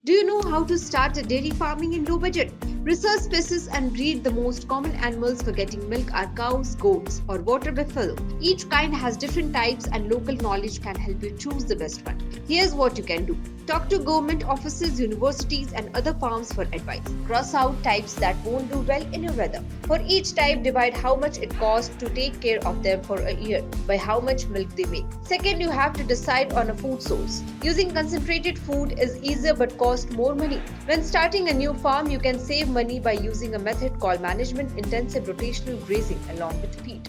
Do you know how to start a dairy farming in low budget? Research species and breed the most common animals for getting milk are cows, goats, or water buffalo. Each kind has different types and local knowledge can help you choose the best one. Here's what you can do. Talk to government offices, universities, and other farms for advice. Cross out types that won't do well in your weather. For each type, divide how much it costs to take care of them for a year by how much milk they make. Second, you have to decide on a food source. Using concentrated food is easier but costs more money. When starting a new farm, you can save money by using a method called management intensive rotational grazing along with feed.